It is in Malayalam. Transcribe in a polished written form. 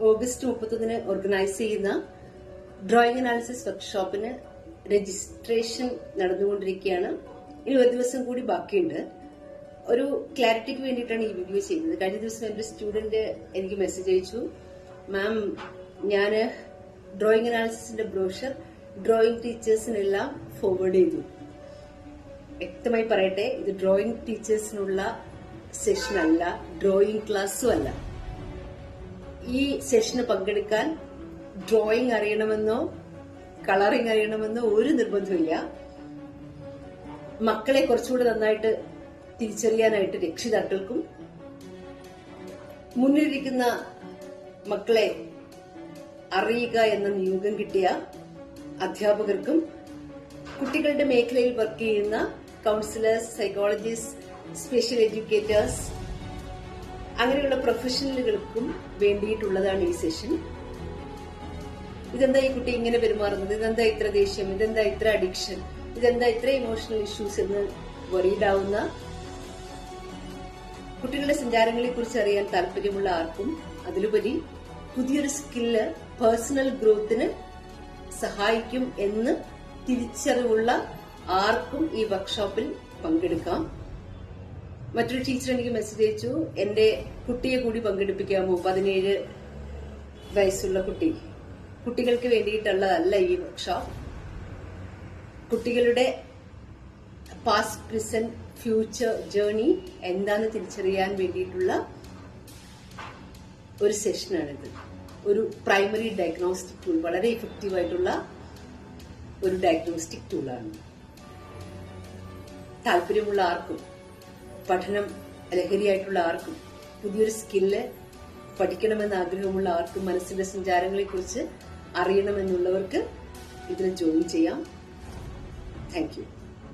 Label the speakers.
Speaker 1: ഓഗസ്റ്റ് 31 ഓർഗനൈസ് ചെയ്യുന്ന ഡ്രോയിങ് അനാലിസിസ് വർക്ക്ഷോപ്പിന് രജിസ്ട്രേഷൻ നടന്നുകൊണ്ടിരിക്കുകയാണ്. ഇനി ഒരു ദിവസം കൂടി ബാക്കിയുണ്ട്. ഒരു ക്ലാരിറ്റിക്ക് വേണ്ടിയിട്ടാണ് ഈ വീഡിയോ ചെയ്യുന്നത്. കഴിഞ്ഞ ദിവസം എന്റെ സ്റ്റുഡന്റ് എനിക്ക് മെസ്സേജ് അയച്ചു, മാം ഞാൻ ഡ്രോയിങ് അനാലിസിസിന്റെ ബ്രോഷർ ഡ്രോയിങ് ടീച്ചേഴ്സിനെല്ലാം ഫോർവേഡ് ചെയ്തു. വ്യക്തമായി പറയട്ടെ, ഇത് ഡ്രോയിങ് ടീച്ചേഴ്സിനുള്ള സെഷൻ അല്ല, ഡ്രോയിങ് ക്ലാസ്സും അല്ല. ഈ സെഷന് പങ്കെടുക്കാൻ ഡ്രോയിങ് അറിയണമെന്നോ കളറിംഗ് അറിയണമെന്നോ ഒരു നിർബന്ധമില്ല. മക്കളെ കുറച്ചുകൂടെ നന്നായിട്ട് തിരിച്ചറിയാനായിട്ട് രക്ഷിതാക്കൾക്കും മുന്നിലിരിക്കുന്ന മക്കളെ അറിയുക എന്ന നിയോഗം കിട്ടിയ അധ്യാപകർക്കും കുട്ടികളുടെ മേഖലയിൽ വർക്ക് ചെയ്യുന്ന കൗൺസിലേഴ്സ്, സൈക്കോളജിസ്റ്റ്, സ്പെഷ്യൽ എഡ്യൂക്കേറ്റേഴ്സ് അങ്ങനെയുള്ള പ്രൊഫഷണലുകൾക്കും വേണ്ടിയിട്ടുള്ളതാണ് ഈ സെഷൻ. ഇതെന്താ ഈ കുട്ടി ഇങ്ങനെ പെരുമാറുന്നത്, ഇതെന്താ ഇത്ര ദേഷ്യം, ഇതെന്താ ഇത്ര അഡിക്ഷൻ, ഇതെന്താ ഇത്ര ഇമോഷണൽ ഇഷ്യൂസ് എന്ന് വറീഡാവുന്ന കുട്ടികളുടെ സഞ്ചാരങ്ങളെ കുറിച്ച് അറിയാൻ താല്പര്യമുള്ള ആർക്കും, അതിലുപരി പുതിയൊരു സ്കില്ല് പേഴ്സണൽ ഗ്രോത്തിന് സഹായിക്കും എന്ന് തിരിച്ചറിവുള്ള ആർക്കും ഈ വർക്ക്ഷോപ്പിൽ പങ്കെടുക്കാം. മറ്റൊരു ടീച്ചർ എനിക്ക് മെസ്സേജ് അയച്ചു, എന്റെ കുട്ടിയെ കൂടി പങ്കെടുപ്പിക്കാമോ, 17 വയസ്സുള്ള കുട്ടി. കുട്ടികൾക്ക് വേണ്ടിയിട്ടുള്ളതല്ല ഈ വർക്ക്ഷോപ്പ്. കുട്ടികളുടെ പാസ്റ്റ്, പ്രസന്റ്, ഫ്യൂച്ചർ ജേർണി എന്താണെന്ന് തിരിച്ചറിയാൻ വേണ്ടിയിട്ടുള്ള ഒരു സെഷനാണിത്. ഒരു പ്രൈമറി ഡയഗ്നോസ്റ്റിക് ടൂൾ, വളരെ ഇഫക്റ്റീവായിട്ടുള്ള ഒരു ഡയഗ്നോസ്റ്റിക് ടൂളാണ്. താല്പര്യമുള്ള ആർക്കും, പഠനം ലഹരിയായിട്ടുള്ള ആർക്കും, പുതിയൊരു സ്കില്ല് പഠിക്കണമെന്ന് ആഗ്രഹമുള്ള ആർക്കും, മനസ്സിന്റെ സഞ്ചാരങ്ങളെക്കുറിച്ച് അറിയണമെന്നുള്ളവർക്ക് ഇതിൽ ജോയിൻ ചെയ്യാം. Thank you.